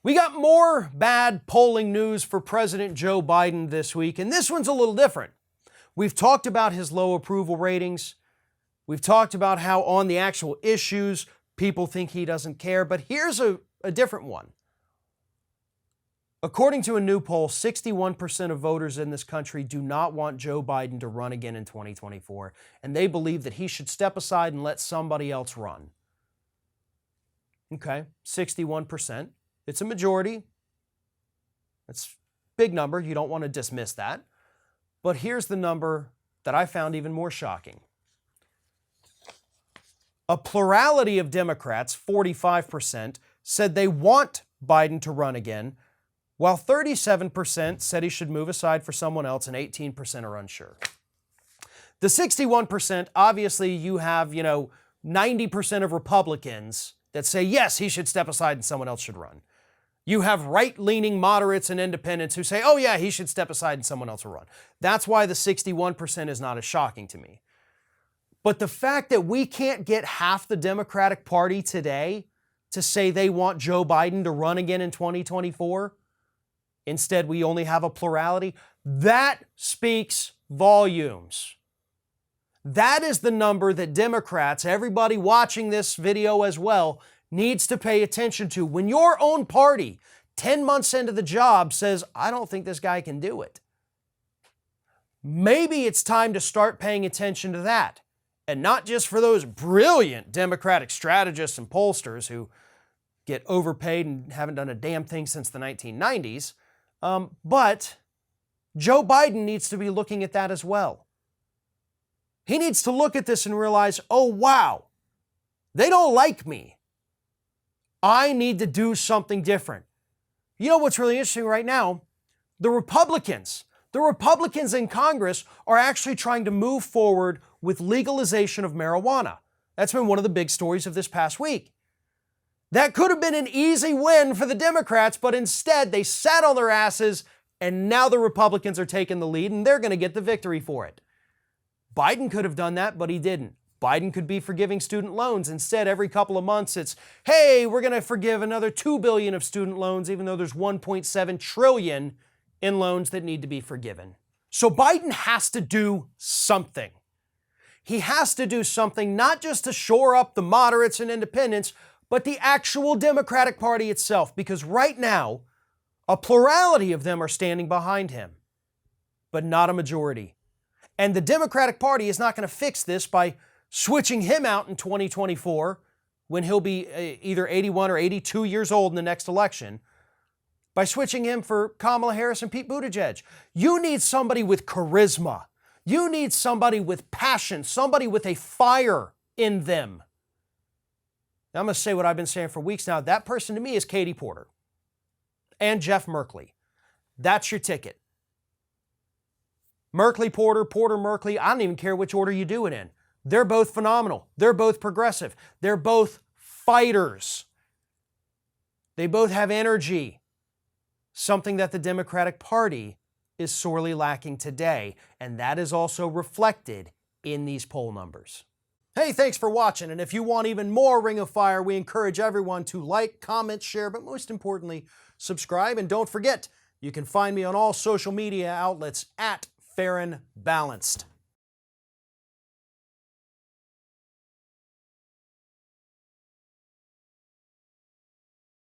We got more bad polling news for President Joe Biden this week, and this one's a little different. We've talked about his low approval ratings. We've talked about how on the actual issues, people think he doesn't care, but here's a different one. According to a new poll, 61% of voters in this country do not want Joe Biden to run again in 2024, and they believe that he should step aside and let somebody else run. Okay, 61%. It's a majority. It's a big number. You don't want to dismiss that. But here's the number that I found even more shocking. A plurality of Democrats, 45%, said they want Biden to run again, while 37% said he should move aside for someone else and 18% are unsure. The 61%, obviously you have, 90% of Republicans that say, yes, he should step aside and someone else should run. You have right-leaning moderates and independents who say, oh yeah, he should step aside and someone else will run. That's why the 61% is not as shocking to me. But the fact that we can't get half the Democratic Party today to say they want Joe Biden to run again in 2024, instead we only have a plurality, that speaks volumes. That is the number that Democrats, everybody watching this video as well, needs to pay attention to. When your own party, 10 months into the job, says, I don't think this guy can do it. Maybe it's time to start paying attention to that. And not just for those brilliant Democratic strategists and pollsters who get overpaid and haven't done a damn thing since the 1990s, but Joe Biden needs to be looking at that as well. He needs to look at this and realize, oh wow, they don't like me. I need to do something different. You know what's really interesting right now? The Republicans in Congress are actually trying to move forward with legalization of marijuana. That's been one of the big stories of this past week. That could have been an easy win for the Democrats, but instead they sat on their asses and now the Republicans are taking the lead and they're going to get the victory for it. Biden could have done that, but he didn't. Biden could be forgiving student loans. Instead, every couple of months, it's, hey, we're going to forgive another $2 billion of student loans, even though there's $1.7 trillion in loans that need to be forgiven. So Biden has to do something. He has to do something not just to shore up the moderates and independents, but the actual Democratic Party itself, because right now, a plurality of them are standing behind him, but not a majority. And the Democratic Party is not going to fix this by switching him out in 2024 when he'll be either 81 or 82 years old in the next election, by switching him for Kamala Harris and Pete Buttigieg. You need somebody with charisma. You need somebody with passion, somebody with a fire in them. Now, I'm going to say what I've been saying for weeks now. That person to me is Katie Porter and Jeff Merkley. That's your ticket. Merkley, Porter, Porter, Merkley. I don't even care which order you do it in. They're both phenomenal. They're both progressive. They're both fighters. They both have energy, something that the Democratic Party is sorely lacking today, and that is also reflected in these poll numbers. Hey, thanks for watching, and if you want even more Ring of Fire, we encourage everyone to like, comment, share, but most importantly, subscribe, and don't forget, you can find me on all social media outlets at Fair and Balanced.